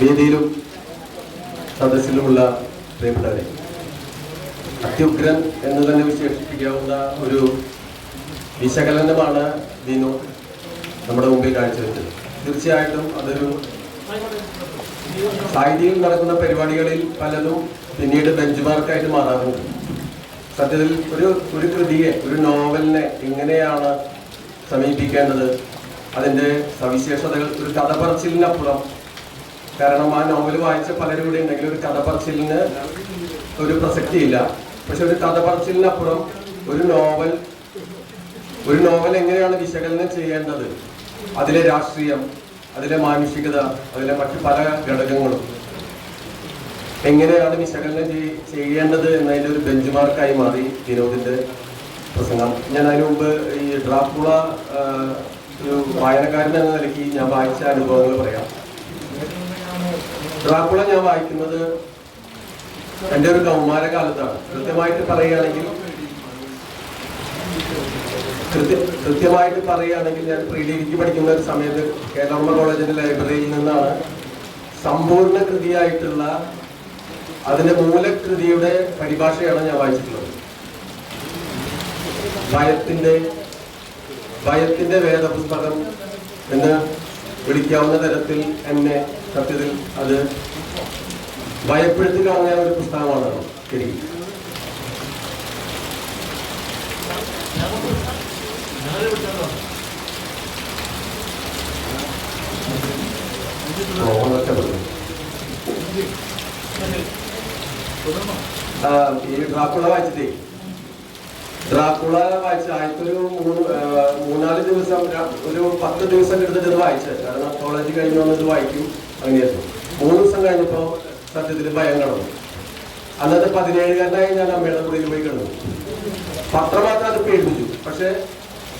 വേദിയിലും സദസ്സിലുമുള്ള പ്രിയപ്പെട്ടവരെ, അത്യുഗ്രൻ എന്ന് തന്നെ വിശേഷിപ്പിക്കാവുന്ന ഒരു വിശകലനമാണ് വിനോദ് നമ്മുടെ മുമ്പിൽ കാഴ്ചവെച്ചത്. തീർച്ചയായിട്ടും അതൊരു സാഹിത്യത്തിൽ നടക്കുന്ന പരിപാടികളിൽ പലതും പിന്നീട് ബെഞ്ച് മാർക്കായിട്ട് മാറാറുണ്ട്. സത്യത്തിൽ ഒരു കൃതിയെ, ഒരു നോവലിനെ എങ്ങനെയാണ് സമീപിക്കേണ്ടത്, അതിൻ്റെ സവിശേഷതകൾ, ഒരു കഥ പറച്ചിലിനപ്പുറം, കാരണം ആ നോവൽ വായിച്ച പലരും കൂടെ ഉണ്ടെങ്കിൽ ഒരു കഥ പറച്ചിലിന് ഒരു പ്രസക്തിയില്ല. പക്ഷെ ഒരു കഥ പറച്ചിലിനപ്പുറം ഒരു നോവൽ എങ്ങനെയാണ് വിശകലനം ചെയ്യേണ്ടത്, അതിലെ രാഷ്ട്രീയം, അതിലെ മാനുഷികത, അതിലെ മറ്റു പല ഘടകങ്ങളും എങ്ങനെയാണ് വിശകലനം ചെയ്യേണ്ടത് എന്നതിൻ്റെ ഒരു ബെഞ്ച് മാർക്കായി മാറി വിനോദിന്റെ പ്രസംഗം. ഞാൻ അതിനു മുമ്പ് ഈ ഡ്രാക്കുള ഒരു വായനക്കാരൻ എന്ന നിലയ്ക്ക് ഞാൻ വായിച്ച അനുഭവങ്ങൾ പറയാം. ഡ്രാക്കുള ഞാൻ വായിക്കുന്നത് എൻ്റെ ഒരു കൗമാരകാലത്താണ്. കൃത്യമായിട്ട് പറയുകയാണെങ്കിൽ ഞാൻ പ്രീ ഡിഗ്രിക്ക് പഠിക്കുന്ന ഒരു സമയത്ത് കേരള കോളേജിന്റെ ലൈബ്രറിയിൽ നിന്നാണ് സമ്പൂർണ്ണ കൃതിയായിട്ടുള്ള അതിന്റെ മൂലകൃതിയുടെ പരിഭാഷയാണ് ഞാൻ വായിച്ചിട്ടുള്ളത്. ഭയത്തിന്റെ വേദപുസ്തകം എന്ന് വിളിക്കാവുന്ന തരത്തിൽ എന്നെ സത്യത്തിൽ അത് ഭയപ്പെടുത്തി കളഞ്ഞ ഒരു പുസ്തകമാണ് ശരിക്കും. ഈ ഡ്രാക്കുള വായിച്ചിട്ടേ, ആദ്യത്തെ ഒരു 3-4 ദിവസം, ഒരു 10 ദിവസം എടുത്തിട്ട് വായിച്ചത്. കാരണം കോളേജ് കഴിഞ്ഞ് വന്നത് വായിക്കും, അങ്ങനെയായിരുന്നു. 3 ദിവസം കഴിഞ്ഞപ്പോൾ സത്യത്തിൽ ഭയം കിടന്നു. അന്നത്തെ 17കാരനായി ഞാൻ അമ്മയുടെ കൂടെ പോയി കിടന്നു. പത്രം മാത്രം അത് പേടിപ്പിച്ചു. പക്ഷെ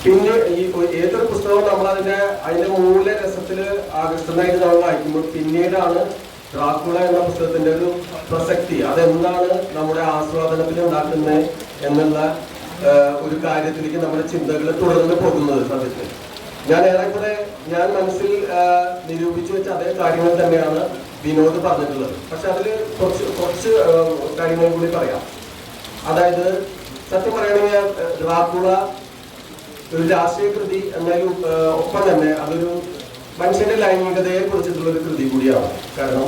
പിന്നെ ഈ ഏതൊരു പുസ്തകവും നമ്മൾ അതിന്റെ മൂലരസത്തില് ആകർഷണമായിട്ട് നമ്മൾ വായിക്കുമ്പോൾ പിന്നീടാണ് ഡ്രാക്കുള എന്ന പുസ്തകത്തിന്റെ ഒരു പ്രസക്തി, അതെന്താണ് നമ്മുടെ ആസ്വാദനത്തിൽ ഉണ്ടാക്കുന്നത് എന്നുള്ള ഒരു കാര്യത്തിലേക്ക് നമ്മുടെ ചിന്തകൾ തുടർന്ന് പോകുന്നത്. സത്യത്തിൽ ഞാൻ മനസ്സിൽ നിരൂപിച്ചു വെച്ച അതേ കാര്യങ്ങൾ തന്നെയാണ് വിനോദ് പറഞ്ഞിട്ടുള്ളത്. പക്ഷെ അതിൽ കുറച്ച് കാര്യങ്ങൾ കൂടി പറയാം. അതായത് സത്യം പറയുകയാണെങ്കിൽ ഡ്രാക്കുള ഒരു രാഷ്ട്രീയ കൃതി എന്നാലും ഒപ്പം തന്നെ അതൊരു മനുഷ്യന്റെ ലൈംഗികതയെ കുറിച്ചിട്ടുള്ള ഒരു കൃതി കൂടിയാണ്. കാരണം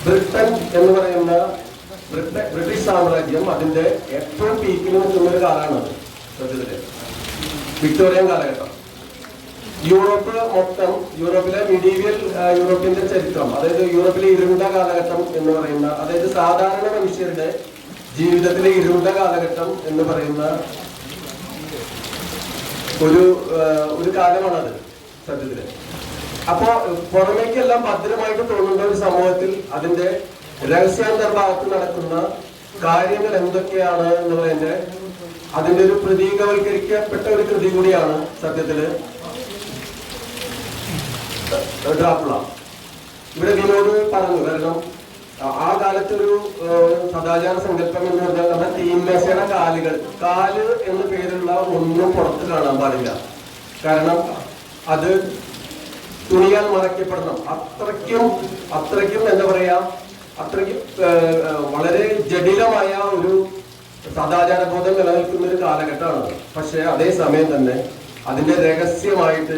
ബ്രിട്ടൻ എന്ന് പറയുന്ന ബ്രിട്ടീഷ് സാമ്രാജ്യം അതിന്റെ ഏറ്റവും പീക്കിൽ നിൽക്കുന്ന ഒരു കാലമാണ് സത്യത്തില്, വിക്ടോറിയൻ കാലഘട്ടം. യൂറോപ്പിലെ മിഡീവിയൽ യൂറോപ്പിന്റെ ചരിത്രം, അതായത് യൂറോപ്പിലെ ഇരുണ്ട കാലഘട്ടം എന്ന് പറയുന്ന, അതായത് സാധാരണ മനുഷ്യരുടെ ജീവിതത്തിലെ ഇരുണ്ട കാലഘട്ടം എന്ന് പറയുന്ന ഒരു കാലമാണത് സത്യത്തില്. അപ്പോ പുറമേക്കെല്ലാം ഭദ്രമായിട്ട് തോന്നുന്ന ഒരു സമൂഹത്തിൽ അതിന്റെ രഹസ്യാന്തർഭാഗത്ത് നടക്കുന്ന കാര്യങ്ങൾ എന്തൊക്കെയാണ് എന്നുള്ളതിന്റെ അതിന്റെ ഒരു പ്രതീകവൽക്കരിക്കപ്പെട്ട ഒരു കൃതി കൂടിയാണ് സത്യത്തില് ഡ്രാക്കുള. ഇവിടെ വിനോദ് പറഞ്ഞു, കാരണം ആ കാലത്തൊരു സദാചാര സങ്കല്പം എന്ന് പറഞ്ഞാൽ നമ്മുടെ തീന്മേശയുടെ കാല് എന്ന പേരുള്ള ഒന്നും പുറത്ത് കാണാൻ പാടില്ല. കാരണം അത് തുണിയാൽ മറയ്ക്കപ്പെടണം. അത്രയ്ക്കും എന്താ പറയാ, അത്രയ്ക്കും വളരെ ജടിലമായ ഒരു സദാചാരബോധം നിലനിൽക്കുന്ന ഒരു കാലഘട്ടമാണ്. പക്ഷെ അതേസമയം തന്നെ അതിന്റെ രഹസ്യമായിട്ട്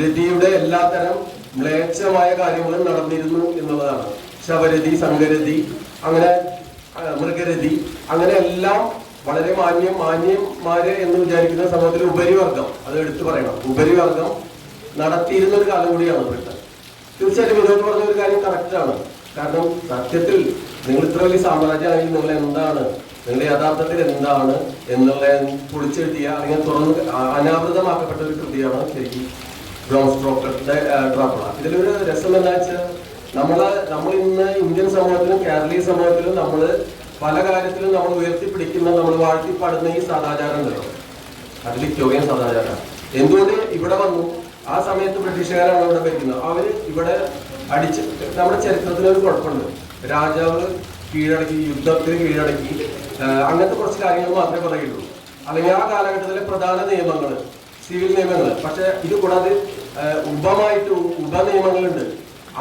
രതിയുടെ എല്ലാത്തരം മ്ലേച്ഛമായ കാര്യങ്ങളും നടന്നിരുന്നു എന്നുള്ളതാണ്. ശവരതി, സംഘരതി, അങ്ങനെ മൃഗരതി, അങ്ങനെ എല്ലാം വളരെ മാന്യന്മാര് എന്ന് വിചാരിക്കുന്ന സമൂഹത്തിൽ ഉപരിവർഗം, അത് എടുത്തു പറയണം, ഉപരിവർഗം നടത്തിയിരുന്ന ഒരു കാലം കൂടിയാണ് ബ്രിട്ടൻ. തീർച്ചയായിട്ടും വിനോദ് പറഞ്ഞ ഒരു കാര്യം കറക്റ്റാണ്. കാരണം സത്യത്തിൽ നിങ്ങൾ ഇത്ര വലിയ സാമ്രാജ്യമാണെങ്കിൽ നിങ്ങളുടെ യഥാർത്ഥത്തിൽ എന്താണ് എന്നുള്ള പൊളിച്ചെഴുതിയ അല്ലെങ്കിൽ തുറന്ന് അനാവൃതമാക്കപ്പെട്ട ഒരു കൃതിയാണ് ശരിക്കും ബ്രാം സ്റ്റോക്കറുടെ ഡ്രാക്കുള. ഇതിലൊരു രസം എന്താ വെച്ചാൽ നമ്മൾ ഇന്ന് ഇന്ത്യൻ സമൂഹത്തിലും കേരളീയ സമൂഹത്തിലും നമ്മൾ പല കാര്യത്തിലും നമ്മൾ ഉയർത്തിപ്പിടിക്കുന്ന, നമ്മൾ വാഴ്ത്തിപ്പാടുന്ന ഈ സദാചാരം ഉണ്ടല്ലോ, അത് വിക്ടോറിയൻ സദാചാരം. എന്തുകൊണ്ട് ഇവിടെ വന്നു? ആ സമയത്ത് ബ്രിട്ടീഷുകാരാണ് ഇവിടെ ഭരിക്കുന്നത്. അവര് ഇവിടെ നമ്മുടെ ചരിത്രത്തിലൊരു കുഴപ്പമുണ്ട്. രാജാവ് കീഴടക്കി, യുദ്ധത്തിൽ കീഴടക്കി, അങ്ങനത്തെ കുറച്ച് കാര്യങ്ങൾ മാത്രമേ പറയുള്ളൂ. അല്ലെങ്കിൽ ആ കാലഘട്ടത്തിലെ പ്രധാന നിയമങ്ങൾ, സിവിൽ നിയമങ്ങൾ. പക്ഷെ ഇത് കൂടാതെ ഉപനിയമങ്ങളുണ്ട്.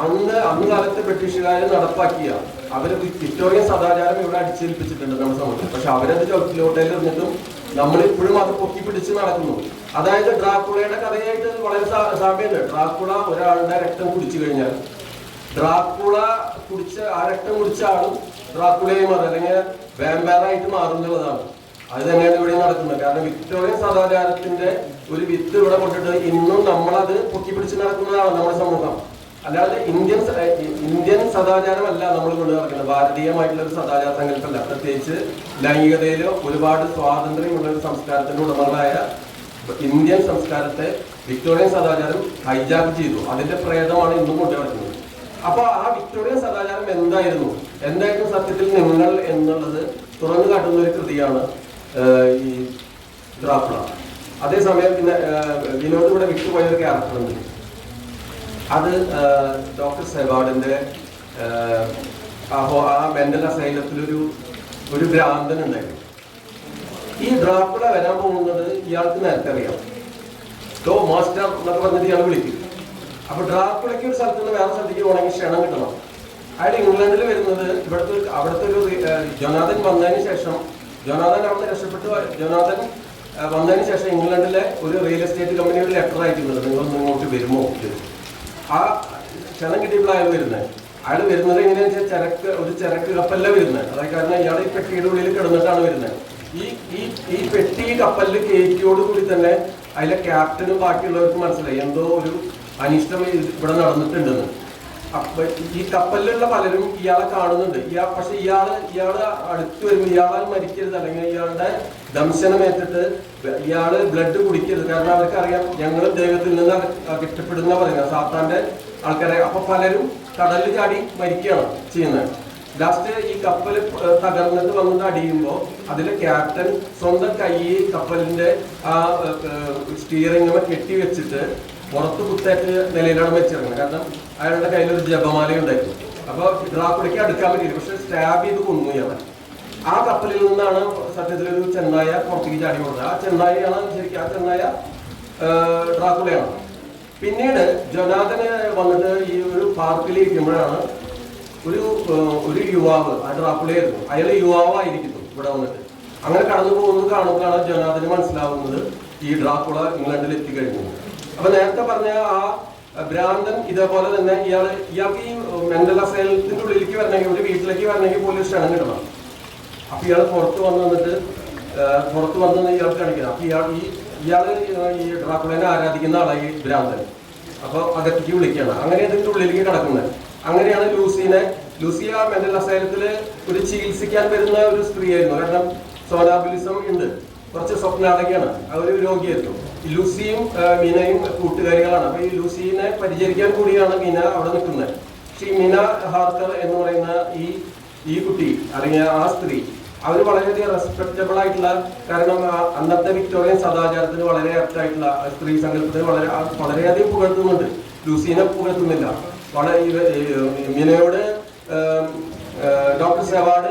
അന്ന് കാലത്ത് ബ്രിട്ടീഷുകാർ നടപ്പാക്കിയ അവര് വിക്ടോറിയൻ സദാചാരം ഇവിടെ അടിച്ചേൽപ്പിച്ചിട്ടുണ്ട് നമ്മുടെ സമൂഹത്തിൽ. പക്ഷെ അവരത് ചവിട്ടിലോട്ടയിൽ ഇരുന്നിട്ടും നമ്മളിപ്പോഴും അത് പൊക്കി പിടിച്ച് നടക്കുന്നു. അതായത് ഡ്രാക്കുളയുടെ കഥയായിട്ട് വളരെ സാമ്യമുണ്ട്. ഡ്രാക്കുള ഒരാളുടെ രക്തം കുടിച്ചു കഴിഞ്ഞാൽ ഡ്രാക്കുള ആ രക്തം കുടിച്ച ആളും ഡ്രാക്കുളയായി മാറും, അല്ലെങ്കിൽ വാമ്പയറായിട്ട് മാറുന്നുള്ളതാണ്. അത് തന്നെയാണ് ഇവിടെ നടക്കുന്നത്. കാരണം വിക്ടോറിയൻ സദാചാരത്തിന്റെ ഒരു വിത്ത് ഇവിടെ കൊണ്ടിട്ട് ഇന്നും നമ്മളത് പൊക്കിപ്പിടിച്ച് നടക്കുന്നതാണ് നമ്മുടെ സമൂഹം. അല്ലാതെ ഇന്ത്യൻ സദാചാരമല്ല നമ്മൾ കൊണ്ട് നടക്കുന്നത്. ഭാരതീയമായിട്ടുള്ള ഒരു സദാചാര സങ്കല്പമല്ല. പ്രത്യേകിച്ച് ലൈംഗികതയിലോ ഒരുപാട് സ്വാതന്ത്ര്യമുള്ള ഒരു സംസ്കാരത്തിന്റെ ഉടമകളായ ഇന്ത്യൻ സംസ്കാരത്തെ വിക്ടോറിയൻ സദാചാരം ഹൈജാക്ക് ചെയ്തു. അതിന്റെ പ്രേതമാണ് ഇന്നും കൊണ്ടു നടക്കുന്നത്. അപ്പൊ ആ വിക്ടോറിയൻ സദാചാരം എന്തായിരുന്നു സത്യത്തിൽ നിങ്ങൾ എന്നുള്ളത് തുറന്നു കാട്ടുന്ന ഒരു കൃതിയാണ് ഈ ഡ്രാക്കുള. അതേസമയം പിന്നെ വിനോദ് ഇവിടെ വിട്ടുപോയ ഒരു ക്യാരക്ടറുണ്ട്. അത് ഡോക്ടർ സെവാർഡിന്റെ ആ മെന്റൽ അസൈലത്തിലൊരു ഭ്രാന്തൻ ഉണ്ടായിരുന്നു. ഈ ഡ്രാക്കുള വരാൻ പോകുന്നത് ഇയാൾക്ക് നേരത്തെ അറിയാം. ഡോ മാസ്റ്റർ എന്നൊക്കെ പറഞ്ഞിട്ട് ഇയാൾ വിളിക്കും. അപ്പൊ ഡ്രാക്കുളയ്ക്ക് ഒരു സ്ഥലത്ത് നിന്ന് വേറെ സ്ഥലത്തേക്ക് പോകണമെങ്കിൽ ക്ഷണം കിട്ടണം. അയാൾ ഇംഗ്ലണ്ടിൽ വരുന്നത് അവിടുത്തെ ഒരു ജോനാഥൻ വന്നതിന് ശേഷം ജോനാഥൻ വന്നതിന് ശേഷം ഇംഗ്ലണ്ടിലെ ഒരു റിയൽ എസ്റ്റേറ്റ് കമ്പനി ഒരു ലെറ്റർ അയക്കുന്നത്, നിങ്ങളൊന്ന് ഇങ്ങോട്ട് വരുമോ? ആ ക്ഷണം കിട്ടിയപ്പോൾ അയാൾ വരുന്നത് എങ്ങനെയാണെന്ന് വെച്ചാൽ ഒരു ചരക്ക് കപ്പലില വരുന്നത്. അതായത് കാരണം ഇയാൾ ഈ പെട്ടിയുടെ ഉള്ളിൽ കിടന്നിട്ടാണ് വരുന്നത്. ഈ പെട്ടി കപ്പലിൽ കയറ്റിയോടുകൂടി തന്നെ അതിലെ ക്യാപ്റ്റനും ബാക്കിയുള്ളവർക്കും മനസ്സിലായി എന്തോ ഒരു അനിഷ്ടം ഇവിടെ നടന്നിട്ടുണ്ടെന്ന്. അപ്പൊ ഈ കപ്പലിലുള്ള പലരും ഇയാളെ കാണുന്നുണ്ട്. പക്ഷെ ഇയാള് അടുത്ത് വരുമ്പോൾ ഇയാളാൽ മരിക്കരുത്, അല്ലെങ്കിൽ ഇയാളുടെ ദംശനം ഏറ്റിട്ട് ഇയാള് ബ്ലഡ് കുടിക്കരുത്. കാരണം അവർക്കറിയാം ഞങ്ങൾ ദൈവത്തിൽ നിന്ന് അകറ്റപ്പെടുന്ന പറയുന്നത് സാത്താന്റെ ആൾക്കാരെ. അപ്പൊ പലരും കടലിൽ ചാടി മരിക്കുകയാണ് ചെയ്യുന്നത്. ലാസ്റ്റ് ഈ കപ്പൽ തകർന്നിട്ട് വന്നിട്ട് അടിയുമ്പോൾ അതിലെ ക്യാപ്റ്റൻ സ്വന്തം കൈ കപ്പലിന്റെ ആ സ്റ്റീറിംഗ് കെട്ടി വെച്ചിട്ട് പുറത്ത് കുത്തേറ്റ് നിലയിലാണ് വെച്ചിറങ്ങുന്നത്. കാരണം അയാളുടെ കയ്യിലൊരു ജപമാല ഉണ്ടായിരുന്നു. അപ്പൊ ഡ്രാക്കുളയ്ക്ക് അടുക്കാൻ പറ്റിയില്ല, പക്ഷെ സ്റ്റാബ് ചെയ്ത് കൊന്നു ഇയാളെ. ആ കപ്പലിൽ നിന്നാണ് സത്യത്തിലൊരു ചെന്നായ പുറത്തേക്ക് ചാടി കൊടുത്തത്. ആ ചെന്നായാണ് ശരിക്കും ആ ചെന്നായ ഡ്രാക്കുളയാണ്. പിന്നീട് ജോനാഥന് വന്നിട്ട് ഈ ഒരു പാർക്കിൽ ഇരിക്കുമ്പോഴാണ് ഒരു യുവാവ്, ആ ഡ്രാക്കുളയായിരുന്നു, അയാൾ യുവാവായിരിക്കുന്നു ഇവിടെ വന്നിട്ട്. അങ്ങനെ കടന്നു പോകുന്നത് കാണുമ്പോഴാണ് ജോനാഥന് മനസ്സിലാവുന്നത് ഈ ഡ്രാക്കുള ഇംഗ്ലണ്ടിൽ എത്തിക്കഴിഞ്ഞു. അപ്പൊ നേരത്തെ പറഞ്ഞ ആ ഭ്രാന്തൻ ഇതേപോലെ തന്നെ ഇയാൾക്ക് ഈ മെന്റൽ അസൈലത്തിന്റെ ഉള്ളിലേക്ക് വരണമെങ്കിൽ, ഒരു വീട്ടിലേക്ക് വരണമെങ്കിൽ പോലും ക്ഷണം കിട്ടണം. അപ്പൊ ഇയാൾ പുറത്ത് വന്നിട്ട് ഇയാൾക്ക് കാണിക്കണം. അപ്പൊ ഇയാള് ഈ ഡ്രാക്കുളനെ ആരാധിക്കുന്ന ആളായി ഈ ഭ്രാന്തൻ. അപ്പൊ അകത്തേക്ക് വിളിക്കുകയാണ്. അങ്ങനെ അതിന്റെ ഉള്ളിലേക്ക് കിടക്കുന്നത്. അങ്ങനെയാണ് ലൂസി ആ മെന്റൽ അസൈലത്തില് ഒരു ചികിത്സിക്കാൻ വരുന്ന ഒരു സ്ത്രീയായിരുന്നു. കാരണം സോനാബിലിസം ഉണ്ട്, കുറച്ച് സ്വപ്നാടകയാണ്, അവര് രോഗിയായിരുന്നു. ലൂസിയും മീനയും കൂട്ടുകാരികളാണ്. അപ്പൊ ഈ ലൂസിനെ പരിചരിക്കാൻ കൂടിയാണ് മീന അവിടെ നിൽക്കുന്നത്. പക്ഷെ ഈ മീന ഹാർക്കർ എന്ന് പറയുന്ന ഈ കുട്ടി അല്ലെങ്കിൽ ആ സ്ത്രീ അവർ വളരെയധികം റെസ്പെക്റ്റബിൾ ആയിട്ടുള്ള, കാരണം അന്നത്തെ വിക്ടോറിയൻ സദാചാരത്തിന് വളരെ ആപ്റ്റായിട്ടുള്ള സ്ത്രീ സങ്കല്പത്തിന് വളരെയധികം പുകഴ്ത്തുന്നുണ്ട്. ലൂസിനെ പുകഴ്ത്തുന്നില്ല. മീനയോട് ഡോക്ടർ സെവാർഡ്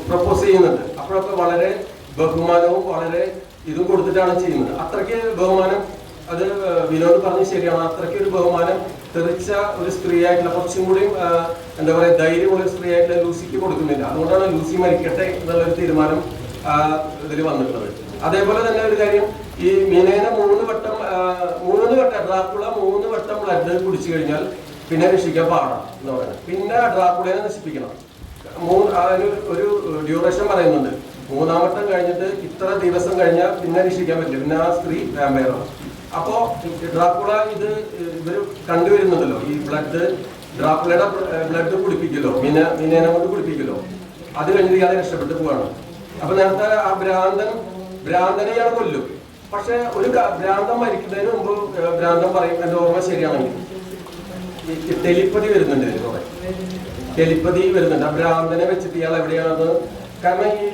പ്രപ്പോസ് ചെയ്യുന്നുണ്ട്. അപ്പോഴൊക്കെ വളരെ ബഹുമാനവും വളരെ ഇതും കൊടുത്തിട്ടാണ് ചെയ്യുന്നത്. അത്രയ്ക്ക് ബഹുമാനം, അത് വിനോദ് പറഞ്ഞ് ശരിയാണ്, അത്രയ്ക്ക് ഒരു ബഹുമാനം തെറിച്ച ഒരു സ്ത്രീ ആയിട്ടുള്ള, കുറച്ചും കൂടിയും എന്താ പറയുക ധൈര്യമുള്ള സ്ത്രീ ആയിട്ടുള്ള ലൂസിക്ക് കൊടുക്കുന്നില്ല. അതുകൊണ്ടാണ് ലൂസി മരിക്കട്ടെ എന്നുള്ളൊരു തീരുമാനം ഇതിൽ വന്നിട്ടുള്ളത്. അതേപോലെ തന്നെ ഒരു കാര്യം, ഈ മീനേനെ മൂന്ന് വട്ടം ഡ്രാക്കുള 3 വട്ടം ബ്ലഡ് കുടിച്ചു കഴിഞ്ഞാൽ പിന്നെ രക്ഷിക്കാൻ പാടാം എന്ന് പറയുന്നത്. പിന്നെ ഡ്രാക്കുളയെ നശിപ്പിക്കണം. അതിന് ഒരു ഡ്യൂറേഷൻ പറയുന്നുണ്ട്. 3-ാം വട്ടം കഴിഞ്ഞിട്ട് ഇത്ര ദിവസം കഴിഞ്ഞാൽ പിന്നെ രക്ഷിക്കാൻ പറ്റില്ല, പിന്നെ ആ സ്ത്രീ വാമ്പയറാണ്. അപ്പോ ഡ്രാക്കുള ഇവര് കണ്ടുവരുന്നുണ്ടല്ലോ, ഈ ഡ്രാക്കുളയുടെ ബ്ലഡ് കുടിപ്പിക്കലോ, മീനേനെ കൊണ്ട് കുടിപ്പിക്കലോ, അത് കഴിഞ്ഞിട്ട് ഇയാളെ രക്ഷപ്പെട്ടു പോവാണ്. അപ്പൊ നേരത്തെ ആ ഭ്രാന്തനെ ഇയാൾ കൊല്ലും. പക്ഷെ ഒരു ഭ്രാന്തം മരിക്കുന്നതിന് മുമ്പ് ഭ്രാന്തം പറയും, എന്റെ ഓർമ്മ ശരിയാണെങ്കിൽ ടെലിപ്പതി വരുന്നുണ്ട്, കുറെ ടെലിപ്പതി വരുന്നുണ്ട്. ആ ഭ്രാന്തനെ വെച്ചിട്ട് ഇയാൾ എവിടെയാണെന്ന്, കാരണം ഈ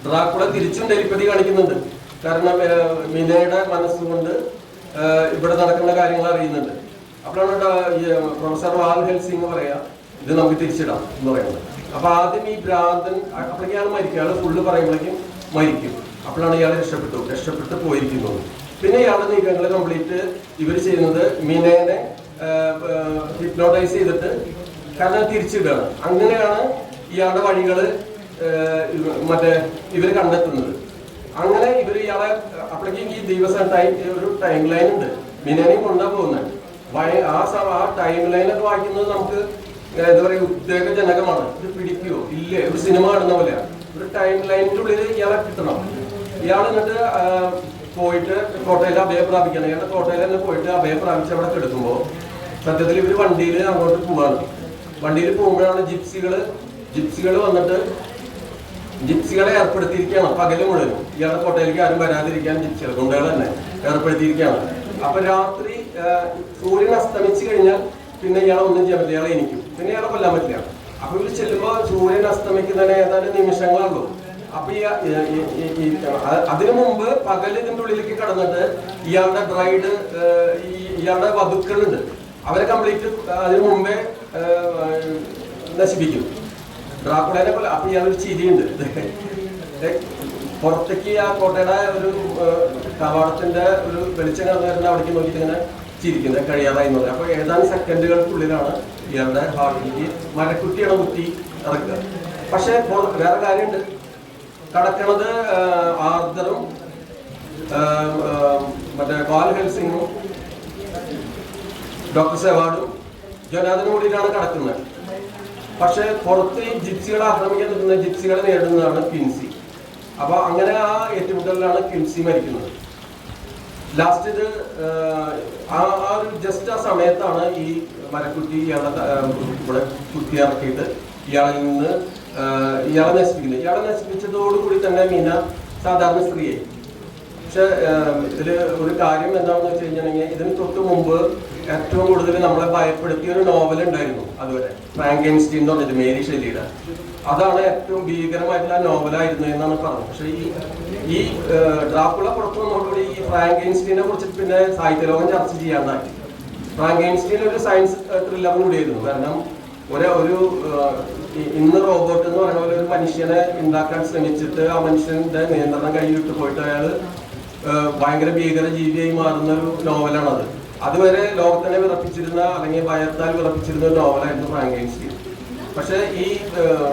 ഡ്രാക്കുള തിരിച്ചും ടെലിപ്പതി കാണിക്കുന്നുണ്ട്. കാരണം മീനയുടെ മനസ്സുകൊണ്ട് ഇവിടെ നടക്കുന്ന കാര്യങ്ങൾ അറിയുന്നുണ്ട്. അപ്പോഴാണ് പ്രൊഫസർ വാൽ ഹെൽസിംഗ് പറയാ ഇത് നമുക്ക് തിരിച്ചിടാം എന്ന് പറയുന്നത്. അപ്പൊ ആദ്യം ഈ ഭ്രാന്തൻ അപ്പോഴേക്കാണ് മരിക്കുക, അയാൾ ഫുള്ള് പറയുമ്പോഴേക്കും മരിക്കും. അപ്പോഴാണ് ഇയാൾ രക്ഷപ്പെട്ട് പോയിരിക്കുന്നത്. പിന്നെ ഇയാളുടെ നീക്കങ്ങൾ കംപ്ലീറ്റ് ഇവർ ചെയ്യുന്നത് മീനേനെ ഹിപ്നോട്ടൈസ് ചെയ്തിട്ട് കാരണം തിരിച്ചിടുകയാണ്. അങ്ങനെയാണ് ഇയാളുടെ വഴികള് മറ്റേ ഇവര് കണ്ടെത്തുന്നത്. അങ്ങനെ ഇവര് ഇയാളെ അപ്പോഴേക്കും ഈ ദിവസം ഒരു ടൈം ലൈൻ ഉണ്ട്, മിനനെയും കൊണ്ടാ പോകുന്നത്. ആ ടൈം ലൈനൊക്കെ വായിക്കുന്നത് നമുക്ക് എന്താ പറയുക ഉദ്വേഗജനകമാണ്. ഇത് പിടിക്കുവോ ഇല്ലേ, ഒരു സിനിമ കാണുന്ന പോലെയാണ്. ഒരു ടൈം ലൈനിന്റെ ഉള്ളിൽ ഇയാളെ കിട്ടണം. ഇയാൾ എന്നിട്ട് പോയിട്ട് കോട്ടയിൽ അഭയം പ്രാപിക്കണം. ഇയാളുടെ കോട്ടയിൽ തന്നെ പോയിട്ട് അഭയം പ്രാപിച്ച് അവിടെ കിടക്കുമ്പോൾ സത്യത്തിൽ ഇവര് വണ്ടിയിൽ അങ്ങോട്ട് പോവാണ്. വണ്ടിയിൽ പോകുമ്പോഴാണ് ജിപ്സികൾ വന്നിട്ട് ജിപ്സികളെ ഏർപ്പെടുത്തിയിരിക്കുകയാണ് പകല് മുഴുവനും. ഇയാളുടെ കോട്ടയിലേക്ക് ആരും വരാതിരിക്കാൻ ജിപ്സികൾ ഗുണ്ടകൾ തന്നെ ഏർപ്പെടുത്തിയിരിക്കുകയാണ്. അപ്പൊ രാത്രി സൂര്യൻ അസ്തമിച്ച് കഴിഞ്ഞാൽ പിന്നെ ഇയാളെ ഒന്നും ചെയ്യാൻ പറ്റില്ല, ഇയാളെ എനിക്കും പിന്നെ ഇയാളെ കൊല്ലാൻ പറ്റില്ല. അപ്പൊ ഇവര് ചെല്ലുമ്പോ സൂര്യൻ അസ്തമിക്കുന്നതിന് ഏതാനും നിമിഷങ്ങളുള്ളൂ. അപ്പൊ അതിനു മുമ്പ് പകൽ ഇതിന്റെ ഉള്ളിലേക്ക് കടന്നിട്ട് ഇയാളുടെ ബ്രൈഡ് ഇയാളുടെ വധുക്കളുണ്ട്, അവരെ കംപ്ലീറ്റ് അതിനു മുമ്പേ നശിപ്പിക്കും ഡ്രാക്കുളേനെ പോലെ. അപ്പൊ ഇയാളൊരു ചിരിയുണ്ട് പുറത്തേക്ക് ആ കോട്ടയുടെ ഒരു കവാടത്തിന്റെ ഒരു വെളിച്ചം കടന്നു വരുന്ന അവിടേക്ക് നോക്കിയിട്ട് ഇങ്ങനെ ചിരിക്കുന്നത് കഴിയാറായി എന്ന് പറയും. അപ്പൊ ഏതാനും സെക്കൻഡുകൾക്കുള്ളിലാണ് ഇയാളുടെ ഹാർട്ടിലേക്ക് മരക്കുറ്റിയാണ് കുത്തി ഇറക്കുക. പക്ഷെ വേറെ കാര്യമുണ്ട്, കടക്കണത് ആർദറും മറ്റേ വാൽ ഹെൽസിങ്ങും ഡോക്ടർ സെവാർഡും ജോനാഥനും കൂടിയിട്ടാണ് കടക്കുന്നത്. പക്ഷെ പുറത്ത് ഈ ജിപ്സികളെ ആക്രമിക്കാൻ നിൽക്കുന്ന ജിപ്സികളെ നേരിടുന്നതാണ് ക്വിൻസി. അപ്പൊ അങ്ങനെ ആ ഏറ്റുമുട്ടലിലാണ് ക്വിൻസി മരിക്കുന്നത്. ലാസ്റ്റ് ഇത് ജസ്റ്റ് ആ സമയത്താണ് ഈ മരക്കുറ്റി ഇവിടെ കുത്തി ഇറക്കിയിട്ട് ഇയാളെ നശിപ്പിക്കുന്നത്. ഇയാളെ നശിപ്പിച്ചതോടുകൂടി തന്നെ മീന സാധാരണ സ്ത്രീയായി. പക്ഷെ ഇതില് ഒരു കാര്യം എന്താണെന്ന് വെച്ച് കഴിഞ്ഞിട്ടുണ്ടെങ്കിൽ ഇതിന് തൊട്ട് മുമ്പ് ഏറ്റവും കൂടുതൽ നമ്മളെ ഭയപ്പെടുത്തിയ ഒരു നോവൽ ഉണ്ടായിരുന്നു അതുവരെ, ഫ്രാങ്കൻസ്റ്റീൻ എന്ന് പറഞ്ഞിട്ട് മേരി ഷെല്ലിയുടെ. അതാണ് ഏറ്റവും ഭീകരമായിട്ടുള്ള നോവലായിരുന്നു എന്നാണ് പറഞ്ഞത്. പക്ഷെ ഈ ഡ്രാക്കുള പുറത്തു വന്നതോടുകൂടി ഈ ഫ്രാങ്കൻസ്റ്റീനെ കുറിച്ച് പിന്നെ സാഹിത്യലോകം ചർച്ച ചെയ്യാണ്ടായി. ഫ്രാങ്കൻസ്റ്റീൻ ഒരു സയൻസ് ത്രില്ലറും കൂടിയായിരുന്നു. കാരണം ഒരു ഇന്ന് റോബോട്ട് എന്ന് പറയുന്ന പോലെ ഒരു മനുഷ്യനെ ഉണ്ടാക്കാൻ ശ്രമിച്ചിട്ട് ആ മനുഷ്യന്റെ നിയന്ത്രണം കഴിഞ്ഞിട്ട് പോയിട്ട് അയാൾ ഭയങ്കര ഭീകര ജീവിയായി മാറുന്ന ഒരു നോവലാണത്. അതുവരെ ലോകത്തിനെ വിറപ്പിച്ചിരുന്ന അല്ലെങ്കിൽ ഭയത്താൽ വിറപ്പിച്ചിരുന്ന ഒരു നോവലായിരുന്നു ഫ്രാങ്കൻസ്റ്റീൻ. പക്ഷെ ഈ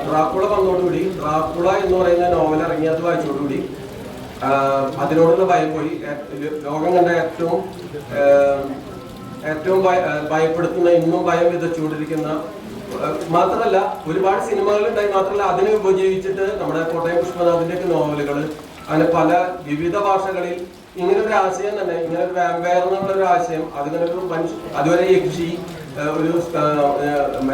ഡ്രാക്കുള വന്നതോടുകൂടി, ഡ്രാക്കുള എന്ന് പറയുന്ന നോവൽ ഇറങ്ങി അത് വായിച്ചതോടുകൂടി അതിനോടുള്ള ഭയം പോയി. ലോകം കണ്ട ഏറ്റവും ഭയപ്പെടുത്തുന്ന, ഇന്നും ഭയം വിതച്ചുകൊണ്ടിരിക്കുന്ന, മാത്രമല്ല ഒരുപാട് സിനിമകൾ ഉണ്ടായി, മാത്രമല്ല അതിനെ ഉപജീവിച്ചിട്ട് നമ്മുടെ കോട്ടയം പുഷ്പനാഥിന്റെ നോവലുകൾ, അങ്ങനെ പല വിവിധ ഭാഷകളിൽ ഇങ്ങനെ ഒരു ആശയം തന്നെ, ഇങ്ങനെ ഒരു വാമ്പയർ എന്നുള്ള ഒരു ആശയം, അതിങ്ങനെ ഒരു മനുഷ്യ അതുവരെ യക്ഷി ഒരു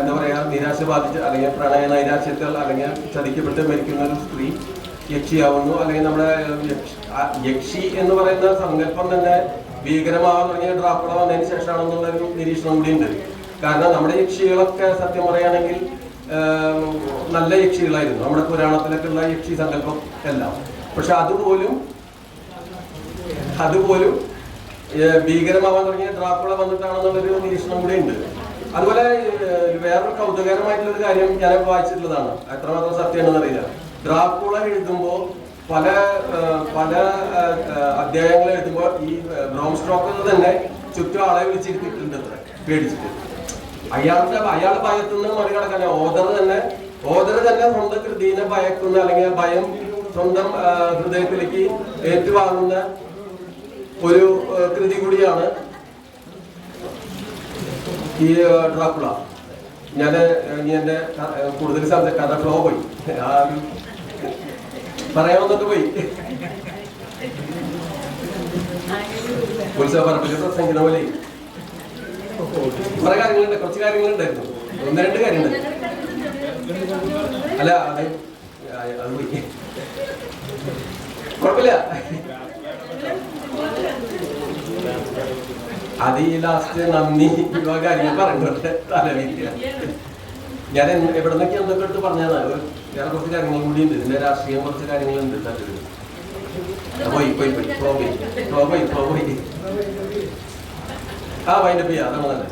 എന്താ പറയാ നിരാശ ബാധിച്ച് അല്ലെങ്കിൽ പ്രണയ നൈരാശ്യത്തിൽ അല്ലെങ്കിൽ ചതിക്കപ്പെട്ട് മരിക്കുന്ന ഒരു സ്ത്രീ യക്ഷിയാവുന്നു. അല്ലെങ്കിൽ നമ്മുടെ യക്ഷി എന്ന് പറയുന്ന സങ്കല്പം തന്നെ ഭീകരമാവാൻ തുടങ്ങിയ ഡ്രാക്കുള വന്നതിന് ശേഷമാണെന്നുള്ളൊരു നിരീക്ഷണം കൂടി ഉണ്ട്. കാരണം നമ്മുടെ യക്ഷികളൊക്കെ സത്യം പറയുകയാണെങ്കിൽ നല്ല യക്ഷികളായിരുന്നു, നമ്മുടെ പുരാണത്തിലൊക്കെ ഉള്ള യക്ഷി സങ്കല്പം എല്ലാം. പക്ഷെ അതുപോലും ഭീകരമാവാൻ തുടങ്ങിയ ഡ്രാക്കുള വന്നിട്ടാണെന്നുള്ളൊരു നിരീക്ഷണം കൂടി ഉണ്ട്. അതുപോലെ വേറൊരു കൗതുകകരമായിട്ടുള്ളൊരു കാര്യം ഞാൻ വായിച്ചിട്ടുള്ളതാണ്, എത്രമാത്രം സത്യമാണെന്ന് അറിയില്ല. ഡ്രാക്കുള എഴുതുമ്പോൾ പല അധ്യായങ്ങൾ എഴുതുമ്പോൾ ഈ ബ്രോം സ്റ്റോക്കർ തന്നെ ചുറ്റും ആളെ വിളിച്ചിരുത്തിയിട്ടുണ്ട് പേടിച്ചിട്ട്. അയാൾ ഭയത്തുനിന്ന് മറികടക്കാൻ ഓദർ തന്നെ സ്വന്തം കൃതിനെ ഭയക്കുന്ന അല്ലെങ്കിൽ ഭയം സ്വന്തം ഹൃദയത്തിലേക്ക് ഏറ്റുവാങ്ങുന്ന ഒരു കൃതി കൂടിയാണ് ഈ ഡ്രാക്കുള. ഇനി എന്റെ കൂടുതൽ കഥ ഫ്ലോ പോയി, പറയാമെന്നൊക്കെ പോയി. ഉത്സവ പറമ്പിൽ പ്രസംഗിക്കുന്ന പോലെ കുറെ കാര്യങ്ങളുണ്ട്, കുറച്ച് കാര്യങ്ങളുണ്ടായിരുന്നു, 1-2 കാര്യങ്ങളുണ്ട്. അല്ല അത് പോയി, കുഴപ്പമില്ല. അത് ഈ ലാസ്റ്റ് നന്ദി കാര്യങ്ങൾ പറയുന്നുണ്ട് തലവിരിക്കുക. ഞാൻ എവിടെ നിന്നൊക്കെ എന്തൊക്കെ എടുത്ത് പറഞ്ഞതാണ്. വേറെ കുറച്ച് കാര്യങ്ങളും കൂടി ഉണ്ട്, ഇതിന്റെ രാഷ്ട്രീയം കുറച്ച് കാര്യങ്ങളുണ്ട്. പോയി വൈൻഡപ്പ് ചെയ്യാം, അതാണ് തന്നെ.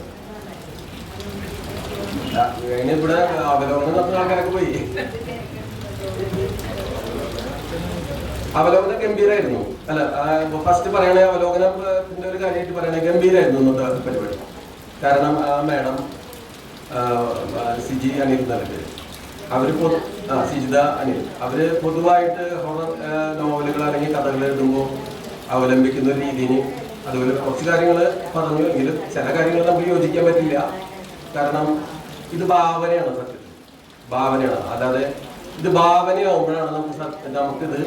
ഇവിടെ അവലോകനം നടത്തുന്ന ആൾക്കാരൊക്കെ പോയി. അവലോകനം ഗംഭീരായിരുന്നു. അല്ല, ഫസ്റ്റ് പറയണേ അവലോകനത്തിന്റെ ഒരു കാര്യമായിട്ട് പറയണേ ഗംഭീരായിരുന്നു ഇന്നത്തെ പരിപാടി. കാരണം ആ മേഡം സിജി അനിൽ എന്നൊക്കെ അവര് സിജിത അനിൽ അവര് പൊതുവായിട്ട് ഹൊറർ നോവലുകൾ അല്ലെങ്കിൽ കഥകൾ എഴുതുമ്പോൾ അവലംബിക്കുന്ന ഒരു രീതിന് അതുപോലെ കുറച്ച് കാര്യങ്ങൾ പറഞ്ഞു എങ്കിലും ചില കാര്യങ്ങൾ നമുക്ക് യോജിക്കാൻ പറ്റില്ല. കാരണം ഇത് ഭാവനയാണ്, സത്യത്തിൽ ഭാവനയാണ്. അല്ലാതെ ഇത് ഭാവനയാവുമ്പോഴാണ് നമുക്കിത്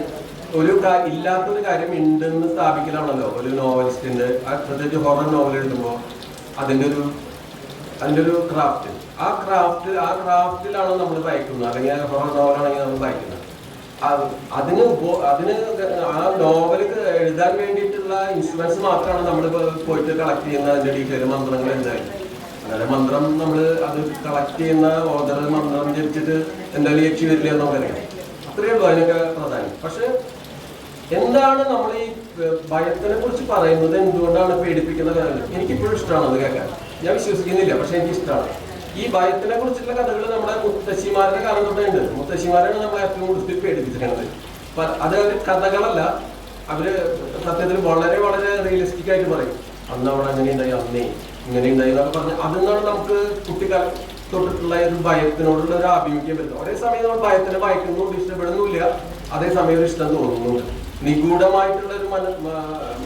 ഒരു ഇല്ലാത്തൊരു കാര്യം ഉണ്ടെന്ന് സ്ഥാപിക്കലാണല്ലോ ഒരു നോവലിസ്റ്റിന്റെ. പ്രത്യേകിച്ച് ഹൊറർ നോവൽ എഴുതുമ്പോൾ അതിൻ്റെ ഒരു ക്രാഫ്റ്റ്, ആ ക്രാഫ്റ്റിലാണ് നമ്മൾ വായിക്കുന്നത്. അല്ലെങ്കിൽ ഹൊറർ നോവലാണെങ്കിൽ നമ്മൾ വായിക്കുന്നത്. അതിന് ആ നോവല് എഴുതാൻ വേണ്ടിയിട്ടുള്ള ഇൻസ്ട്രുമെന്റ്സ് മാത്രമാണ് നമ്മൾ പോയിട്ട് കളക്ട് ചെയ്യുന്ന അതിന്റെ ഡീറ്റെയിൽ മന്ത്രങ്ങൾ എന്തായാലും. അതായത് മന്ത്രം നമ്മൾ അത് കളക്ട് ചെയ്യുന്ന ഓർഡർ മന്ത്രം ജപിച്ചിട്ട് എന്തായാലും യക്ഷി വരില്ല എന്ന് നമുക്കറിയാം. അത്രയേ ഉള്ളൂ അതിനൊക്കെ പ്രാധാന്യം. പക്ഷെ എന്താണ് നമ്മൾ ഈ ഭയത്തിനെ കുറിച്ച് പറയുന്നത്, എന്തുകൊണ്ടാണ് പേടിപ്പിക്കുന്ന കാര്യങ്ങൾ? എനിക്കിപ്പോഴും ഇഷ്ടമാണ് അത് കേൾക്കാൻ. ഞാൻ വിശ്വസിക്കുന്നില്ല, പക്ഷെ എനിക്ക് ഇഷ്ടമാണ്. ഈ ഭയത്തിനെ കുറിച്ചുള്ള കഥകൾ നമ്മുടെ മുത്തശ്ശിമാരുടെ കാലം തൊട്ടേ ഉണ്ട്. മുത്തശ്ശിമാരാണ് നമ്മളെ ഏറ്റവും കൂടുതൽ പേടിപ്പിച്ചിരിക്കുന്നത്. അത് കഥകളല്ല, അവര് സത്യത്തിൽ വളരെ വളരെ റിയലിസ്റ്റിക് ആയിട്ട് പറയും. അന്ന് അവിടെ അങ്ങനെ ഉണ്ടായി, അന്നേ ഇങ്ങനെ ഉണ്ടായി എന്നൊക്കെ പറഞ്ഞ് അതിന്നാണ് നമുക്ക് കുട്ടിക്കാലം തൊട്ടിട്ടുള്ള ഒരു ഭയത്തിനോടുള്ള ഒരു ആഭിമുഖ്യം വരുന്നത്. ഒരേ സമയം നമ്മൾ ഭയത്തിനെ ഭയക്കുന്നുണ്ട്, ഇഷ്ടപ്പെടുന്നില്ല, അതേസമയം ഒരു ഇഷ്ടം തോന്നുന്നുണ്ട്. നിഗൂഢമായിട്ടുള്ള ഒരു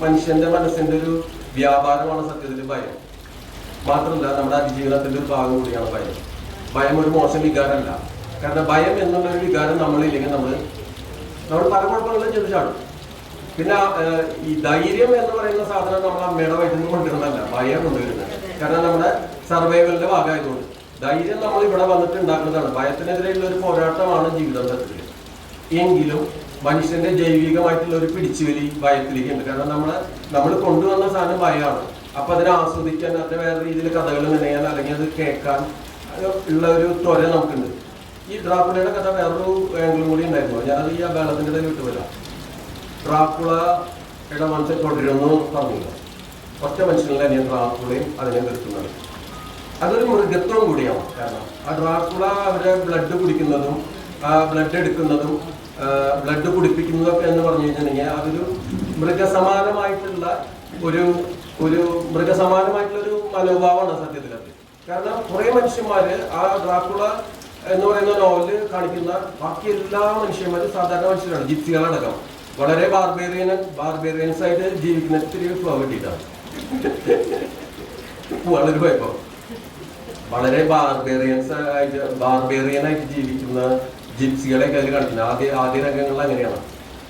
മനുഷ്യന്റെ മനസ്സിന്റെ ഒരു വ്യാപാരമാണ് സത്യത്തിൽ ഭയം. മാത്രമല്ല നമ്മുടെ അതിജീവനത്തിന്റെ ഒരു ഭാഗം കൂടിയാണ് ഭയം. ഭയം ഒരു മോശം വികാരമല്ല. കാരണം ഭയം എന്നുള്ള ഒരു വികാരം നമ്മളില്ലെങ്കിൽ നമ്മൾ പല കുഴപ്പങ്ങളും ചെന്ന് ചാടും. പിന്നെ ഈ ധൈര്യം എന്ന് പറയുന്ന സാധനം നമ്മൾ അമ്മയുടെ വയറ്റിൽ നിന്ന് കൊണ്ടുവരുന്നതല്ല, ഭയം കൊണ്ടുവരുന്നത്. കാരണം നമ്മുടെ സർവൈവലിന്റെ ഭാഗമായതുകൊണ്ട് ധൈര്യം നമ്മൾ ഇവിടെ വന്നിട്ട് ഉണ്ടാക്കുന്നതാണ്. ഭയത്തിനെതിരെയുള്ള ഒരു പോരാട്ടമാണ് ജീവിതം സത്യത്തിൽ. എങ്കിലും മനുഷ്യന്റെ ജൈവികമായിട്ടുള്ള ഒരു പിടിച്ചുവലി ഭയത്തിലേക്ക് ഉണ്ട്. കാരണം നമ്മൾ കൊണ്ടുവന്ന സാധനം ഭയമാണ്. അപ്പൊ അതിനെ ആസ്വദിക്കാൻ, അതിന്റെ വേറെ രീതിയിൽ കഥകൾ നിലയാൻ അല്ലെങ്കിൽ അത് കേൾക്കാൻ ഉള്ള ഒരു ത്വര നമുക്കുണ്ട്. ഈ ഡ്രാക്കുളയുടെ കഥ വേറൊരു ആംഗിളും കൂടി ഉണ്ടായിരുന്നു. ഞാനത് ഈ അകാലത്തിന്റെ തന്നെ വിട്ടുപോല. ഡ്രാക്കുളയുടെ മനസ്സിൽ തുടരുന്നു പറഞ്ഞില്ല. ഒറ്റ മനുഷ്യനിൽ തന്നെ ഡ്രാക്കുളയും അതിനെ നിർത്തുന്നത്. അതൊരു മൃഗത്വം കൂടിയാണ്. കാരണം ആ ഡ്രാക്കുള അവരുടെ ബ്ലഡ് കുടിക്കുന്നതും ബ്ലഡ് എടുക്കുന്നതും ബ്ലഡ് കുടിപ്പിക്കുന്നതൊക്കെ എന്ന് പറഞ്ഞു കഴിഞ്ഞിട്ടുണ്ടെങ്കിൽ അതൊരു മൃഗസമാനമായിട്ടുള്ള ഒരു മൃഗസമാനമായിട്ടുള്ളൊരു മനോഭാവമാണ് സത്യത്തിൽ അത്. കാരണം കുറെ മനുഷ്യന്മാര് ആ ഡ്രാക്കുള എന്ന് പറയുന്ന നോവലിൽ കാണിക്കുന്ന ബാക്കി എല്ലാ മനുഷ്യന്മാരും സാധാരണ മനുഷ്യരാണ്, ജിപ്സികളടക്കം. വളരെ ബാർബേറിയൻസ് ആയിട്ട് ജീവിക്കുന്ന ഇത്തിരി ഫ്ലോ കിട്ടിയിട്ടാണ് വളരെ കുഴപ്പം. വളരെ ബാർബേറിയൻ ആയിട്ട് ജീവിക്കുന്ന ജിപ്സികളെയൊക്കെ അതിൽ കാണിക്കുന്നത് ആദ്യ രംഗങ്ങളിൽ അങ്ങനെയാണ്.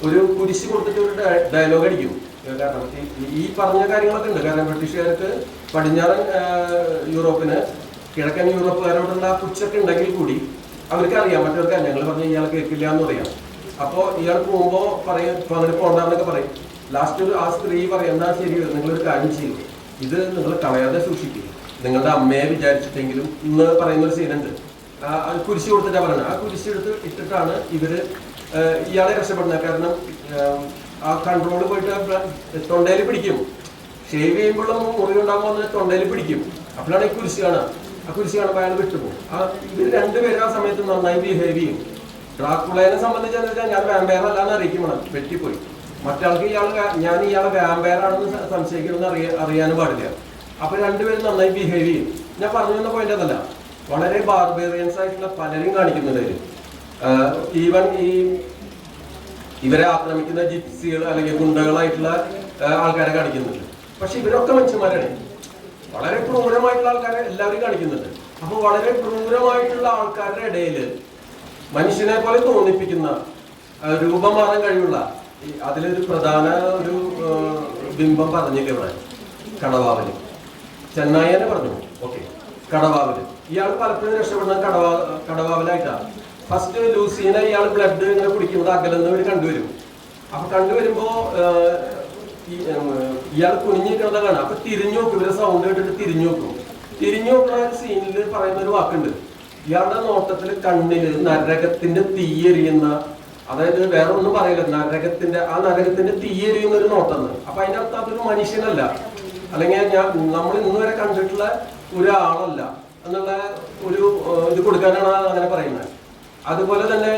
ഒരു കുരിശ് കൊടുത്തിട്ട് ഒരു ഡയലോഗ് അടിക്കും. കാരണം ഈ പറഞ്ഞ കാര്യങ്ങളൊക്കെ ഉണ്ട്. കാരണം ബ്രിട്ടീഷുകാർക്ക് പടിഞ്ഞാറൻ യൂറോപ്പിന് കിഴക്കൻ യൂറോപ്പുകാരോടുള്ള പുച്ഛൊക്കെ ഉണ്ടെങ്കിൽ കൂടി അവർക്ക് അറിയാം, മറ്റവർക്ക് ഞങ്ങൾ പറഞ്ഞ ഇയാൾ കേൾക്കില്ല എന്ന് പറയാം. അപ്പോൾ ഇയാൾ പോകുമ്പോൾ പറയും അങ്ങനെ പോണ്ടെന്നൊക്കെ പറയും. ലാസ്റ്റ് ആ സ്ത്രീ പറയും, എന്നാ ശരി നിങ്ങളൊരു കാര്യം ചെയ്യും, ഇത് നിങ്ങൾ കളയാതെ സൂക്ഷിക്കുക, നിങ്ങളുടെ അമ്മയെ വിചാരിച്ചിട്ടെങ്കിലും ഇന്ന് പറയുന്നൊരു സീനുണ്ട്. കുരിശ് കൊടുത്തിട്ടാണ് പറയുന്നത്. ആ കുരിശ് ഇട്ടിട്ടാണ് ഇവര് ഇയാളെ രക്ഷപ്പെടുന്നത്. കാരണം ആ കൺട്രോള് പോയിട്ട് തൊണ്ടയിൽ പിടിക്കും. ഷേവ് ചെയ്യുമ്പോഴും മുറിവ് ഉണ്ടാകുമ്പോൾ തൊണ്ടയിൽ പിടിക്കും. അപ്പോഴാണ് ഈ കുരിശ് കാണുക. ആ കുരിശ് കാണുമ്പോൾ അയാൾ വിട്ടുപോകും. ഇവർ രണ്ടുപേരും ആ സമയത്ത് നന്നായി ബിഹേവ് ചെയ്യും. ഡ്രാക്കുളയെ സംബന്ധിച്ചെന്ന് വെച്ചാൽ ഞാൻ വാമ്പയർ അല്ലാന്ന് അറിയിക്കും വേണം, വെട്ടിപ്പോയി. മറ്റാൾക്ക് ഞാൻ ഇയാളെ വാമ്പയർ ആണെന്ന് സംശയിക്കണമെന്ന് അറിയാനും പാടില്ല. അപ്പൊ രണ്ടുപേരും നന്നായി ബിഹേവ് ചെയ്യും. ഞാൻ പറഞ്ഞു തന്ന പോയിന്റ് അതല്ല, വളരെ ബാർബേറിയൻസ് ആയിട്ടുള്ള പലരും കാണിക്കുന്നുണ്ട്. ഈവൻ ഇവരെ ആക്രമിക്കുന്ന ജിപ്സികൾ അല്ലെങ്കിൽ ഗുണ്ടകളായിട്ടുള്ള ആൾക്കാരെ കാണിക്കുന്നുണ്ട്. പക്ഷെ ഇവരൊക്കെ മനുഷ്യന്മാരാണ്. വളരെ ക്രൂരമായിട്ടുള്ള ആൾക്കാരെ എല്ലാവരും കാണിക്കുന്നുണ്ട്. അപ്പൊ വളരെ ക്രൂരമായിട്ടുള്ള ആൾക്കാരുടെ ഇടയിൽ മനുഷ്യനെ പോലെ തോന്നിപ്പിക്കുന്ന രൂപം മാറാൻ കഴിവുള്ള അതിലൊരു പ്രധാന ഒരു ബിംബം പറഞ്ഞില്ല ഇവിടെ, കടവാവല്. ചെന്നായിനെ പറഞ്ഞു, ഓക്കെ, കടവാവല്. ഇയാൾ പലപ്പോഴും രക്ഷപ്പെടുന്ന കടവാവലായിട്ടാണ്. ഫസ്റ്റ് ലൂസീനെ ഇയാൾ ബ്ലഡ് ഇങ്ങനെ കുടിക്കുന്നത് അകലെന്ന് ഇവർ കണ്ടുവരും. അപ്പൊ കണ്ടുവരുമ്പോ ഇയാൾ കുനിഞ്ഞിരിക്കുന്നതാ കാണാം. അപ്പൊ തിരിഞ്ഞു നോക്കും, ഇവരെ സൗണ്ട് കേട്ടിട്ട് തിരിഞ്ഞു നോക്കും. തിരിഞ്ഞു നോക്കുന്ന സീനിൽ പറയുന്ന ഒരു വാക്കുണ്ട്, ഇയാളുടെ നോട്ടത്തിൽ കണ്ണില് നരകത്തിന്റെ തീയെരിയുന്ന, അതായത് വേറെ ഒന്നും പറയില്ല, നരകത്തിന്റെ തീയെരിയുന്ന ഒരു നോട്ടം. അപ്പൊ അതിന്റെ അർത്ഥം അതൊരു മനുഷ്യനല്ല, അല്ലെങ്കിൽ നമ്മൾ ഇന്ന് വരെ കണ്ടിട്ടുള്ള ഒരാളല്ല എന്നുള്ള ഒരു ഇത് കൊടുക്കാനാണ് അങ്ങനെ പറയുന്നത്. അതുപോലെ തന്നെ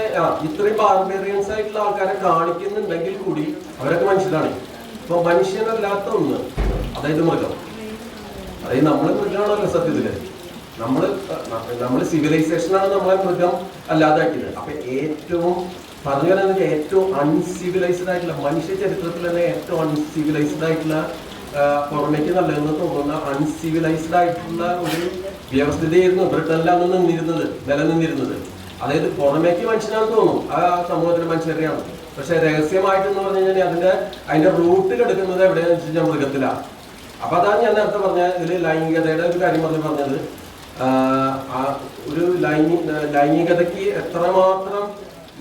ഇത്രയും ബാർബേറിയൻസ് ആയിട്ടുള്ള ആൾക്കാരെ കാണിക്കുന്നുണ്ടെങ്കിൽ കൂടി അവരൊക്കെ മനുഷ്യരാണ്. ഇപ്പൊ മനുഷ്യനല്ലാത്ത ഒന്ന്, അതായത് മൃഗം, അതായത് നമ്മൾ മൃഗമാണല്ലോ സത്യത്തില്. നമ്മൾ സിവിലൈസേഷനാണ് നമ്മളെ മൃഗം അല്ലാതാക്കിയത്. അപ്പൊ ഏറ്റവും പറഞ്ഞു വരുന്നത് ഏറ്റവും അൺസിവിലൈസ്ഡ് ആയിട്ടുള്ള മനുഷ്യ ചരിത്രത്തിൽ തന്നെ ഏറ്റവും അൺസിവിലൈസ്ഡ് ആയിട്ടുള്ള പുറമേക്ക് നല്ലതെന്ന് തോന്നുന്ന അൺസിവിലൈസ്ഡ് ആയിട്ടുള്ള ഒരു വ്യവസ്ഥിതിയായിരുന്നു ബ്രിട്ടനിലാണ് നിലനിന്നിരുന്നത്. അതായത് പുറമേക്ക് മനുഷ്യനാണെന്ന് തോന്നും, ആ സമൂഹത്തിലെ മനുഷ്യരെയാണ്. പക്ഷെ രഹസ്യമായിട്ടെന്ന് പറഞ്ഞു കഴിഞ്ഞാൽ അതിന്റെ റൂട്ട് കിടക്കുന്നത് എവിടെയാണെന്ന് വെച്ച് കഴിഞ്ഞാൽ മൃഗത്തിലാണ്. അപ്പൊ അതാണ് ഞാൻ നേരത്തെ പറഞ്ഞ ഇതിൽ ലൈംഗികതയുടെ ഒരു കാര്യം പറഞ്ഞത്. ഒരു ലൈംഗികതയ്ക്ക് എത്രമാത്രം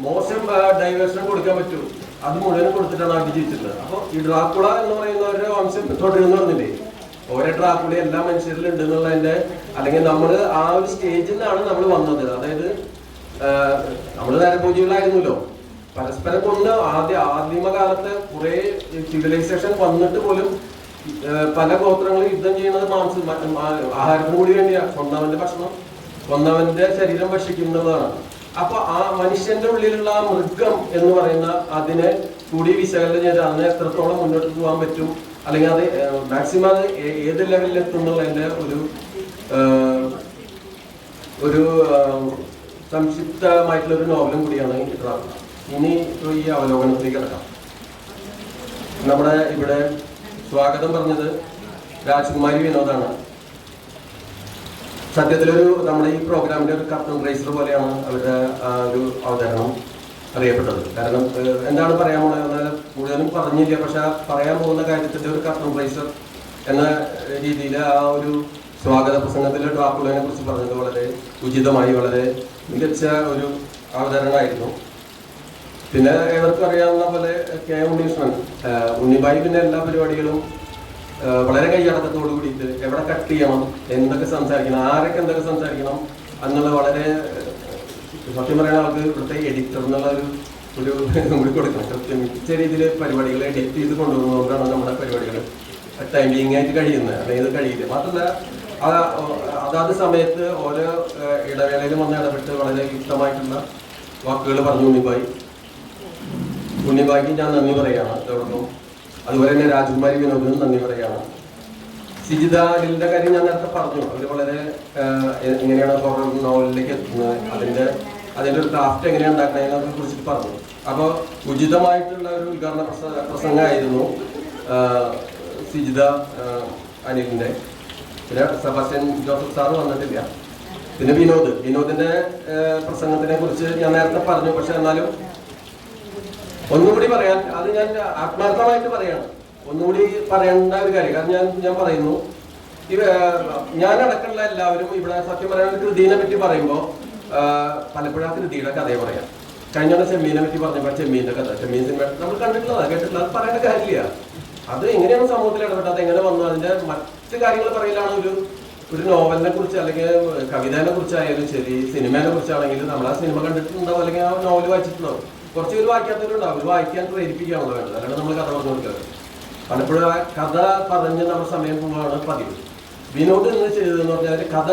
മോശം ഡൈവേർഷൻ കൊടുക്കാൻ പറ്റും അത് മുഴുവനും കൊടുത്തിട്ടാണ് അവർ ജീവിച്ചിട്ടുള്ളത്. അപ്പോൾ ഈ ഡ്രാക്കുള എന്ന് പറയുന്നവരുടെ വംശം തുടരുന്നു പറഞ്ഞില്ലേ, ഓരോ ഡ്രാക്കുള എല്ലാ മനുഷ്യരിലും ഉണ്ട് എന്നുള്ളതിന്റെ, അല്ലെങ്കിൽ നമ്മൾ ആ ഒരു സ്റ്റേജിൽ നിന്നാണ് നമ്മൾ വന്നത്. അതായത് നമ്മൾ നരഭോജികളായിരുന്നല്ലോ, പരസ്പരം കൊന്ന് ആദിമകാലത്ത് കുറെ സിവിലൈസേഷൻ വന്നിട്ട് പോലും പല ഗോത്രങ്ങളും യുദ്ധം ചെയ്യുന്നത് ആഹാരത്തിന് കൂടി വേണ്ടിയാണ്. കൊന്നവന്റെ ഭക്ഷണം, കൊന്നവന്റെ ശരീരം ഭക്ഷിക്കുന്നതാണ്. അപ്പൊ ആ മനുഷ്യന്റെ ഉള്ളിലുള്ള ആ മൃഗം എന്ന് പറയുന്ന അതിനെ കൂടി വിശകലനം ചെയ്ത് അതിനെ എത്രത്തോളം മുന്നോട്ട് പോകാൻ പറ്റും, അല്ലെങ്കിൽ അത് മാക്സിമം അത് ഏത് ലെവലിൽ എത്തുന്നുള്ളതിന്റെ ഒരു സംക്ഷിപ്തമായിട്ടുള്ള ഒരു നോവലും കൂടിയാണ് ഡ്രാക്കുള. ഇനി ഈ അവലോകനത്തിലേക്ക് കിടക്കാം. നമ്മുടെ ഇവിടെ സ്വാഗതം പറഞ്ഞത് രാജ്കുമാരി വിനോദാണ്. സത്യത്തിലൊരു നമ്മുടെ ഈ പ്രോഗ്രാമിന്റെ ഒരു കർട്ടൻ റൈസർ പോലെയാണ് അവരുടെ ഒരു അവതരണം അറിയപ്പെട്ടത്. കാരണം എന്താണ് പറയാൻ പോകുന്നത് മുഴുവനും പറഞ്ഞില്ല, പക്ഷെ പറയാൻ പോകുന്ന കാര്യത്തിന്റെ ഒരു കർട്ടൻ റൈസർ എന്ന രീതിയിൽ ആ ഒരു സ്വാഗത പ്രസംഗത്തിലെ ഡ്രാക്കുളയെ കുറിച്ച് പറഞ്ഞത് വളരെ ഉചിതമായി വളരെ മികച്ച ഒരു അവതരണമായിരുന്നു. പിന്നെ ഏവർക്കും അറിയാവുന്ന പോലെ കെ ഉണ്ണീഷ്ണൻ ഉണ്ണിബായി പിന്നെ എല്ലാ പരിപാടികളും വളരെ കൈയടക്കത്തോടു കൂടിയിട്ട് എവിടെ കട്ട് ചെയ്യണം, എന്തൊക്കെ സംസാരിക്കണം, ആരൊക്കെ എന്തൊക്കെ സംസാരിക്കണം എന്നുള്ള വളരെ സത്യം പറയുന്ന ആൾക്ക് ഇവിടുത്തെ എഡിറ്റർ എന്നുള്ള ഒരു കൂടി കൊടുക്കണം. കൃത്യം മികച്ച രീതിയിൽ പരിപാടികൾ എഡിറ്റ് ചെയ്ത് കൊണ്ടുപോകുന്നതുകൊണ്ടാണ് നമ്മുടെ പരിപാടികൾ ടൈമിംഗ് ആയിട്ട് കഴിയുന്നത്, അല്ലെങ്കിൽ ഇത് കഴിയില്ല. മാത്രമല്ല അതാത് സമയത്ത് ഓരോ ഇടവേളയിലും വന്ന് ഇടപെട്ട് വളരെ യുക്തമായിട്ടുള്ള വാക്കുകൾ പറഞ്ഞു ഉണ്ണിബായിക്ക് ഞാൻ നന്ദി പറയുകയാണ് അതോടൊപ്പം. അതുപോലെ തന്നെ രാജ്കുമാരി വിനോദിനും നന്ദി പറയുകയാണ്. സിജിത അലിന്റെ കാര്യം ഞാൻ നേരത്തെ പറഞ്ഞു. അവർ വളരെ എങ്ങനെയാണ് ഹൊറർ നോവലിലേക്ക് എത്തുന്നത്, അതിന്റെ ഒരു ക്രാഫ്റ്റ് എങ്ങനെയാണ് ഉണ്ടാക്കുന്നതിനെ കുറിച്ചിട്ട് പറഞ്ഞു. അപ്പോൾ ഉചിതമായിട്ടുള്ള ഒരു ഉദ്ഘാടന പ്രസംഗമായിരുന്നു സിജിത അനിലിന്റെ. പിന്നെ സെബാസ്റ്റ്യൻ ജോസഫ് സാറ് വന്നിട്ടില്ല. പിന്നെ വിനോദിന്റെ പ്രസംഗത്തിനെ കുറിച്ച് ഞാൻ നേരത്തെ പറഞ്ഞു. പക്ഷെ എന്നാലും ഒന്നുകൂടി പറയാൻ, അത് ഞാൻ ആത്മാർത്ഥമായിട്ട് പറയാണ്, ഒന്നുകൂടി പറയേണ്ട ഒരു കാര്യം. കാരണം ഞാൻ പറയുന്നു, ഞാനടക്കമുള്ള എല്ലാവരും ഇവിടെ സത്യം പറയാൻ കൃതിയെ പറ്റി പറയുമ്പോൾ പലപ്പോഴും ആ കൃതിയുടെ കഥയെ പറയാം. കഴിഞ്ഞ ചെമ്മീനെ പറ്റി പറഞ്ഞപ്പോൾ ചെമ്മീന്റെ കഥ, ചെമ്മീൻ സിനിമ നമ്മൾ കണ്ടിട്ടുള്ളതാ, കേട്ടിട്ടുള്ള, അത് പറയേണ്ട കാര്യമില്ല. അത് എങ്ങനെയാണ് സമൂഹത്തിൽ ഇടപെട്ടത്, അത് എങ്ങനെ വന്നു, അതിന്റെ മറ്റ് കാര്യങ്ങൾ പറയലാണ് ഒരു നോവലിനെ കുറിച്ച് അല്ലെങ്കിൽ കവിതയെ കുറിച്ചായാലും ശരി, സിനിമയെ കുറിച്ചാണെങ്കിലും നമ്മൾ ആ സിനിമ കണ്ടിട്ടുണ്ടാവും അല്ലെങ്കിൽ ആ നോവൽ വായിച്ചിട്ടുണ്ടാവും. കുറച്ച് പേര് വായിക്കാത്തവരുണ്ടാവും, അവർ വായിക്കാൻ പ്രേരിപ്പിക്കുകയാണല്ലോ വേണ്ടത്, അല്ലാണ്ട് നമ്മൾ കഥ പറഞ്ഞു കൊടുക്കുക. പലപ്പോഴും ആ കഥ പറഞ്ഞ് നമ്മുടെ സമയം പോവുകയാണ് പതിവ്. വിനോദ് എന്ന് ചെയ്തതെന്ന് പറഞ്ഞാൽ കഥ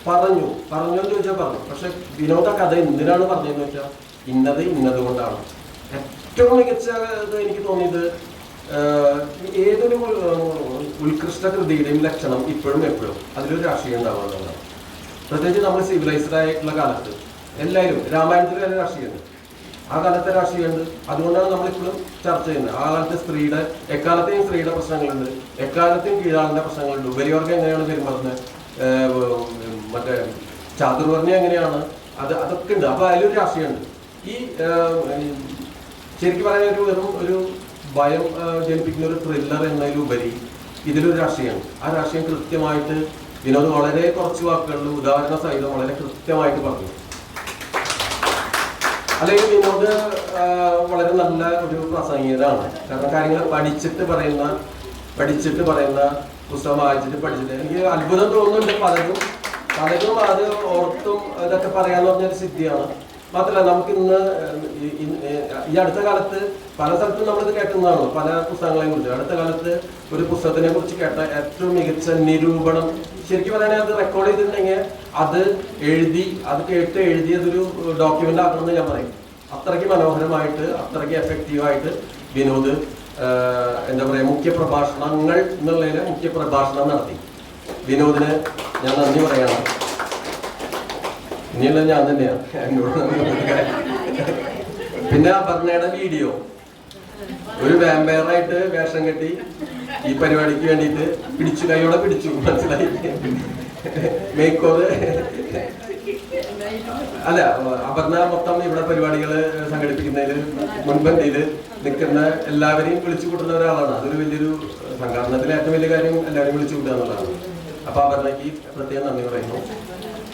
പറഞ്ഞു എന്ന് ചോദിച്ചാൽ പറഞ്ഞു. പക്ഷെ വിനോദ കഥ എന്തിനാണ് പറഞ്ഞതെന്ന് വെച്ചാൽ ഇന്നത് കൊണ്ടാണ്. ഏറ്റവും മികച്ച എനിക്ക് തോന്നിയത് ഏതൊരു ഉത്കൃഷ്ട കൃതിയുടെയും ലക്ഷണം ഇപ്പോഴും എപ്പോഴും അതിലൊരു രാഷ്ട്രീയം ഉണ്ടാവുന്നതാണ്. പ്രത്യേകിച്ച് നമ്മൾ സിവിലൈസ്ഡ് ആയിട്ടുള്ള കാലത്ത് എല്ലാവരും രാമായണത്തിൽ വരെ രാഷ്ട്രീയമുണ്ട്, ആ കാലത്തെ രാഷ്ട്രീയമുണ്ട്. അതുകൊണ്ടാണ് നമ്മളിപ്പോഴും ചർച്ച ചെയ്യുന്നത്. ആ കാലത്തെ എക്കാലത്തെയും സ്ത്രീയുടെ പ്രശ്നങ്ങളുണ്ട്, എക്കാലത്തെയും കീഴാളിന്റെ പ്രശ്നങ്ങളുണ്ട്, ഉപരിവർഗം എങ്ങനെയാണ് പെരുമാറുന്നത്, മറ്റേ ചാതുർവർണ്ണ എങ്ങനെയാണ്, അതൊക്കെ ഉണ്ട്. അപ്പൊ അതിലൊരു രാഷ്ട്രീയമുണ്ട്. ഈ ശരിക്കും പറയാൻ ഒരു ഭയം ജനിപ്പിക്കുന്ന ഒരു ത്രില്ലർ എന്നതിലുപരി ഇതിലൊരു രാഷ്ട്രീയമാണ്. ആ രാഷ്ട്രീയം കൃത്യമായിട്ട് വിനോദ് വളരെ കുറച്ച് വാക്കുകളിൽ ഉദാഹരണ സഹിതം വളരെ കൃത്യമായിട്ട് പറഞ്ഞു. അല്ലെങ്കിൽ വിനോദ് വളരെ നല്ല ഒരു പ്രാസംഗികനാണ്. കാരണം കാര്യങ്ങൾ പഠിച്ചിട്ട് പറയുന്ന പുസ്തകം വായിച്ചിട്ട് പഠിച്ചിട്ട് എനിക്ക് അത്ഭുതം തോന്നുന്നുണ്ട്. പലരും അത് ഓർത്തും ഇതൊക്കെ പറയാന്ന് പറഞ്ഞൊരു സിദ്ധിയാണ്. മാത്രമല്ല നമുക്ക് ഇന്ന് ഈ അടുത്ത കാലത്ത് പല സ്ഥലത്തും നമ്മളിത് കേട്ടുന്നതാണ്, പല പുസ്തകങ്ങളെ കുറിച്ച്. അടുത്ത കാലത്ത് ഒരു പുസ്തകത്തിനെ കുറിച്ച് കേട്ട ഏറ്റവും മികച്ച നിരൂപണം ശരിക്കും പറയുകയാണെങ്കിൽ അത് റെക്കോർഡ് ചെയ്തിട്ടുണ്ടെങ്കിൽ അത് കേട്ട് എഴുതി അതൊരു ഡോക്യുമെന്റ് ആക്കണമെന്ന് ഞാൻ പറയും. അത്രയ്ക്ക് മനോഹരമായിട്ട് അത്രയ്ക്ക് എഫക്റ്റീവായിട്ട് വിനോദ് എന്താ പറയുക മുഖ്യ പ്രഭാഷണം നടത്തി. വിനോദിന് ഞാൻ നന്ദി പറയണം. ഇനിയുള്ളത് ഞാൻ തന്നെയാണ് എന്നോട്. പിന്നെ അപർണയുടെ വീഡിയോ, ഒരു വാമ്പയറായിട്ട് വേഷം കെട്ടി ഈ പരിപാടിക്ക് വേണ്ടിയിട്ട് പിടിച്ചു, കൈയോടെ പിടിച്ചു, മനസ്സിലായി. മേക്ക് ഓവർ അല്ല, അപർണ മൊത്തം ഇവിടെ പരിപാടികൾ സംഘടിപ്പിക്കുന്നതിൽ മുൻപന്തിയിൽ നിൽക്കുന്ന എല്ലാവരെയും വിളിച്ചു കൂട്ടുന്ന ഒരാളാണ്. അതൊരു വലിയൊരു സംഘാടനത്തിലെ ഏറ്റവും വലിയ കാര്യം എല്ലാവരെയും വിളിച്ചു കൂട്ടുക എന്നുള്ളതാണ്. അപ്പൊ അപർണയ്ക്ക് പ്രത്യേകം നന്ദി പറയുന്നു.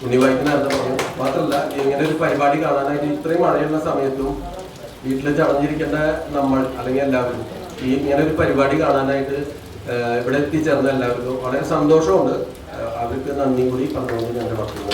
ഉണ്ണിവായിക്ക് നേരത്തെ പറഞ്ഞു. മാത്രമല്ല, ഇങ്ങനെ ഒരു പരിപാടി കാണാനായിട്ട് ഇത്രയും മഴയുള്ള സമയത്തും വീട്ടിൽ ചടഞ്ഞിരിക്കേണ്ട നമ്മൾ അല്ലെങ്കിൽ എല്ലാവരും ഈ ഇങ്ങനെ ഒരു പരിപാടി കാണാനായിട്ട് ഇവിടെ എത്തിച്ചേർന്ന എല്ലാവർക്കും വളരെ സന്തോഷമുണ്ട്. അവർക്ക് നന്ദി കൂടി പറഞ്ഞുകൊണ്ട് ഞങ്ങളുടെ ഭക്ഷണം